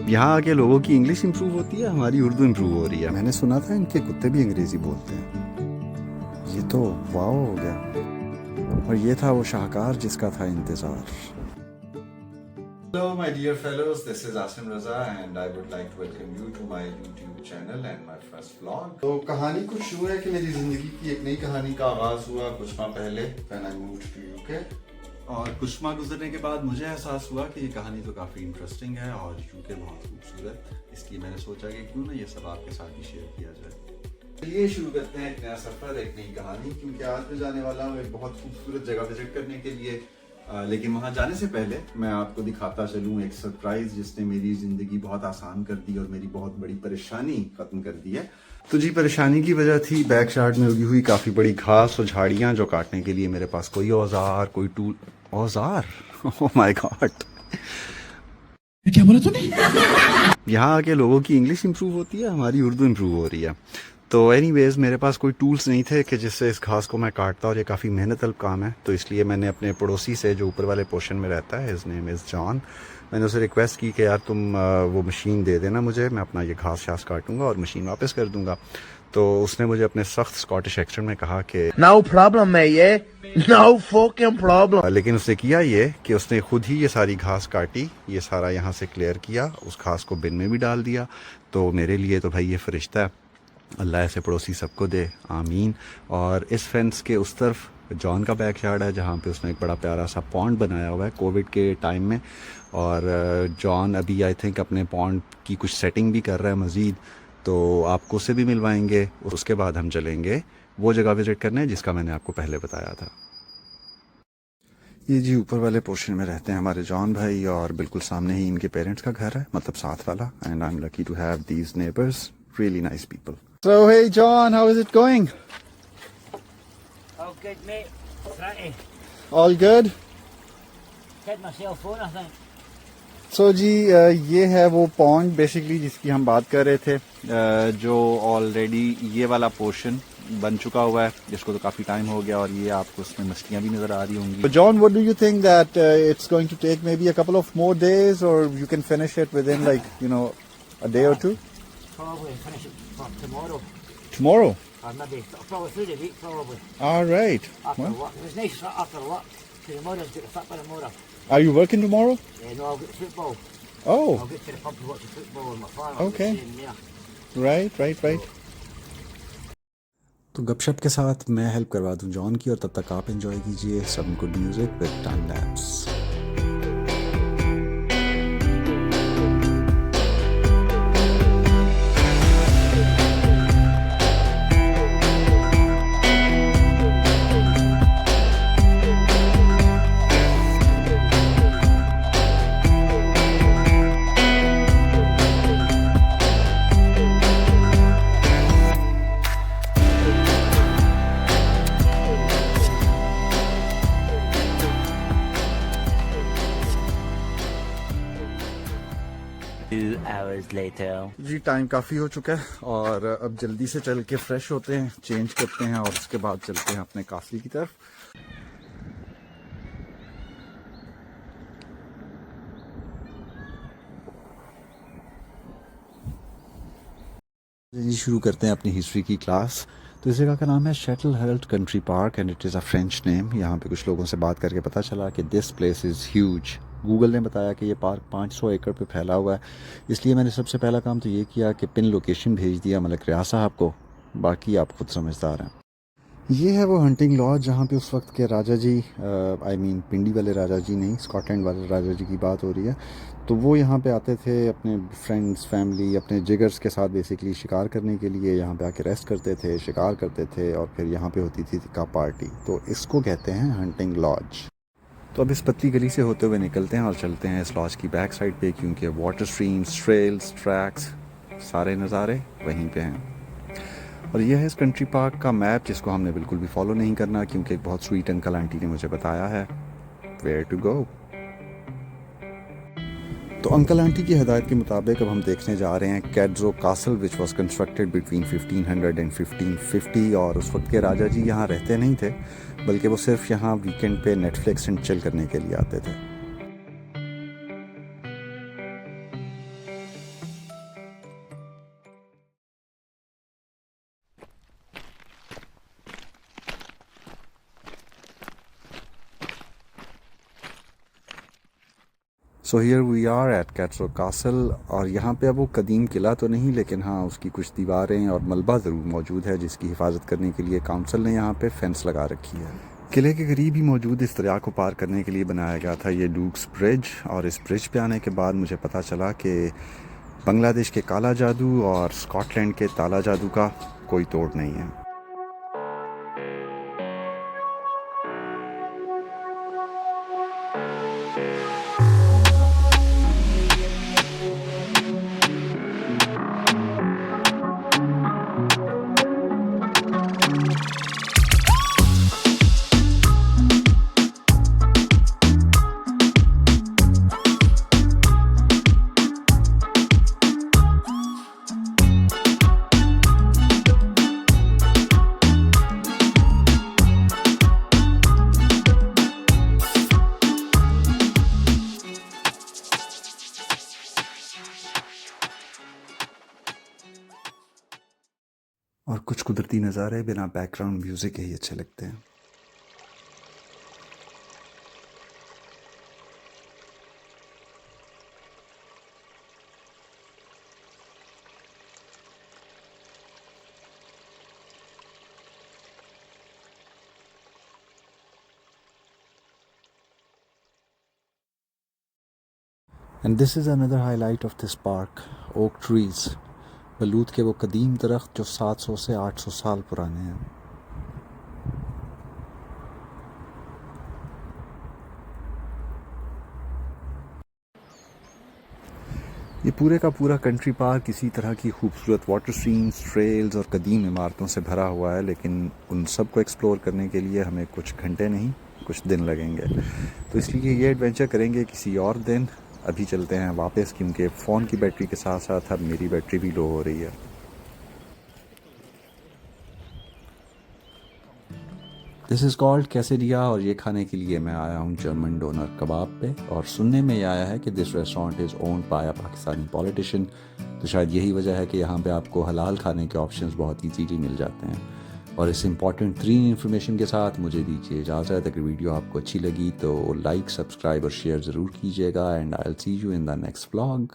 यहाँ आके लोगों की इंग्लिश इंप्रूव होती है, हमारी उर्दू इंप्रूव हो रही है। मैंने सुना था इनके कुत्ते भी अंग्रेजी बोलते हैं। ये तो वाव हो गया। और ये था वो शाहकार जिसका था इंतजार। Hello my dear fellows, this is Asim Raza and I would like to welcome you to my YouTube channel and my first vlog. तो कहानी कुछ शुरू है कि मेरी जिंदगी की एक नई कहानी का आगाज हुआ कुछ माह पहले when I moved to UK। और कुछ माह गुजरने के बाद मुझे एहसास हुआ कि ये कहानी तो काफ़ी इंटरेस्टिंग है और यूके बहुत खूबसूरत, इसलिए मैंने सोचा कि क्यों ना ये सब आपके साथ ही शेयर किया जाए। चलिए शुरू करते हैं एक नया सफ़र, एक नई कहानी, क्योंकि आज मैं जाने वाला हूँ एक बहुत खूबसूरत जगह विजिट करने के लिए। लेकिन वहाँ जाने से पहले मैं आपको दिखाता चलूँ एक सरप्राइज जिसने मेरी ज़िंदगी बहुत आसान कर दी और मेरी बहुत बड़ी परेशानी ख़त्म कर दी है। तो जी परेशानी की वजह थी बैकयार्ड में उगी हुई काफ़ी बड़ी घास और झाड़ियाँ, जो काटने के लिए मेरे पास कोई औजार कोई टूल औजार ओह माय गॉड, क्या बोला तूने? यहाँ आके लोगों की इंग्लिश इंप्रूव होती है, हमारी उर्दू इंप्रूव हो रही है। तो एनीवेज मेरे पास कोई टूल्स नहीं थे कि जिससे इस घास को मैं काटता, और ये काफ़ी मेहनत तलब काम है। तो इसलिए मैंने अपने पड़ोसी से जो ऊपर वाले पोर्शन में रहता है, हिज नेम इज़ जॉन, मैंने उसे रिक्वेस्ट की कि यार तुम वो मशीन दे देना मुझे, मैं अपना ये घास शास काटूंगा और मशीन वापस कर दूंगा। तो उसने मुझे अपने सख्त स्कॉटिश एक्सेंट में कहा कि नो प्रॉब्लम है ये, नो फकिंग प्रॉब्लम। लेकिन उसने किया ये कि उसने खुद ही ये सारी घास काटी, ये सारा यहाँ से क्लियर किया, उस घास को बिन में भी डाल दिया। तो मेरे लिए तो भाई ये फरिश्ता है, अल्लाह ऐसे पड़ोसी सबको दे, आमीन। और इस फेंस के उस तरफ जॉन का बैकयार्ड है, जहाँ पे उसने एक बड़ा प्यारा सा पॉन्ड बनाया हुआ है कोविड के टाइम में। और जॉन अभी आई थिंक अपने पॉन्ड की कुछ सेटिंग भी कर रहा है मज़ीद, तो आपको उससे भी मिलवाएंगे। उसके बाद हम चलेंगे वो जगह विज़िट करने जिसका मैंने आपको पहले बताया था। ये जी ऊपर वाले पोर्शन में रहते हैं हमारे जॉन भाई, और बिल्कुल सामने ही इनके पेरेंट्स का घर है, मतलब साथ वाला। And I am lucky to have these neighbours, really nice people. So hey John, how is it going? All good, mate. Trying to All good? get my cell phone, I think. So जी ये है वो pond basically जिसकी हम बात कर रहे थे, जो ऑलरेडी ये वाला पोर्शन बन चुका हुआ है, जिसको तो काफ़ी टाइम हो गया, और ये आपको उसमें मछलियाँ भी नज़र आ रही होंगी। So John, what do you think that it's going to take maybe a couple of more days, or you can finish it within like, you know, a day or two? Probably finish it for tomorrow. Tomorrow? Or maybe probably through the week, probably. All right. After Well, work. It was nice after work. Because tomorrow's got the football tomorrow. are you working tomorrow? No, I'll get football. Oh, I'll get to the pub to watch the football with my father. Okay. There. right. तो गपशप के साथ मैं help करवा दूं John की, और तब तक आप एंजॉय कीजिए some good music with time lapse. जी टाइम काफ़ी हो चुका है, और अब जल्दी से चल के फ्रेश होते हैं, चेंज करते हैं, और उसके बाद चलते हैं अपने काफिले की तरफ। जी शुरू करते हैं अपनी हिस्ट्री की क्लास। तो इस जगह का नाम है Chatelherault country park, and it is a French name. यहाँ पे कुछ लोगों से बात करके पता चला कि this place is huge. Google ने बताया कि ये पार्क 500 एकड़ पे फैला हुआ है, इसलिए मैंने सबसे पहला काम तो ये किया कि पिन लोकेशन भेज दिया मलिक रियाज साहब को, बाकी आप खुद समझदार हैं। ये है वो हंटिंग लॉज जहाँ पे उस वक्त के राजा जी, आई मीन पिंडी वाले राजा जी नहीं, स्कॉटलैंड वाले राजा जी की बात हो रही है। तो वो यहाँ पे आते थे अपने फ्रेंड्स, फैमिली, अपने जिगर्स के साथ बेसिकली शिकार करने के लिए। यहाँ पे आके रेस्ट करते थे, शिकार करते थे, और फिर यहाँ पे होती थी का पार्टी। तो इसको कहते हैं हंटिंग लॉज। तो अब इस पतली गली से होते हुए निकलते हैं और चलते हैं इस लॉज की बैक साइड पे, क्योंकि वाटर स्ट्रीम्स, ट्रेल्स, ट्रैक्स, सारे नज़ारे वहीं पे हैं। और यह है इस कंट्री पार्क का मैप, जिसको हमने बिल्कुल भी फॉलो नहीं करना, क्योंकि एक बहुत स्वीट अंकल आंटी ने मुझे बताया है वेयर टू गो। तो अंकल आंटी की हिदायत के मुताबिक अब हम देखने जा रहे हैं Cadzow castle, which was constructed between 1500 and 1550। और उस वक्त के राजा जी यहाँ रहते नहीं थे, बल्कि वो सिर्फ यहाँ वीकेंड पे नेटफ्लिक्स एंड चिल करने के लिए आते थे। So here we are at Cadzow castle, और यहाँ पे अब वो कदीम किला तो नहीं, लेकिन हाँ उसकी कुछ दीवारें और मलबा ज़रूर मौजूद है, जिसकी हिफाजत करने के लिए काउंसिल ने यहाँ पे फेंस लगा रखी है। किले के करीब ही मौजूद इस दरिया को पार करने के लिए बनाया गया था ये डूक्स ब्रिज, और इस ब्रिज पे आने के बाद मुझे पता चला कि बांग्लादेश के काला जादू और स्कॉटलैंड के ताला जादू का कोई तोड़ नहीं है। और कुछ कुदरती नज़ारे बिना बैकग्राउंड म्यूज़िक के ही अच्छे लगते हैं। And this is another highlight of this park, oak trees, बलूत के वो कदीम दरख्त जो 700 से 800 साल पुराने हैं। ये पूरे का पूरा कंट्री पार्क इसी तरह की खूबसूरत वाटर स्ट्रीम्स, ट्रेल्स और कदीम इमारतों से भरा हुआ है, लेकिन उन सब को एक्सप्लोर करने के लिए हमें कुछ घंटे नहीं कुछ दिन लगेंगे, तो इसलिए ये एडवेंचर करेंगे किसी और दिन। अभी चलते हैं वापस, क्योंकि फ़ोन की बैटरी के साथ साथ अब मेरी बैटरी भी लो हो रही है। दिस इज़ कॉल्ड कैसेरिया, और ये खाने के लिए मैं आया हूँ जर्मन डोनर कबाब पे, और सुनने में ये आया है कि this restaurant is owned by a Pakistani politician, तो शायद यही वजह है कि यहाँ पे आपको हलाल खाने के ऑप्शंस बहुत ईजीली मिल जाते हैं। और इस इंपॉर्टेंट 3 इन्फॉर्मेशन के साथ मुझे दीजिए इजाज़त। अगर वीडियो आपको अच्छी लगी तो लाइक, सब्सक्राइब और शेयर ज़रूर कीजिएगा, and I will see you in the next vlog.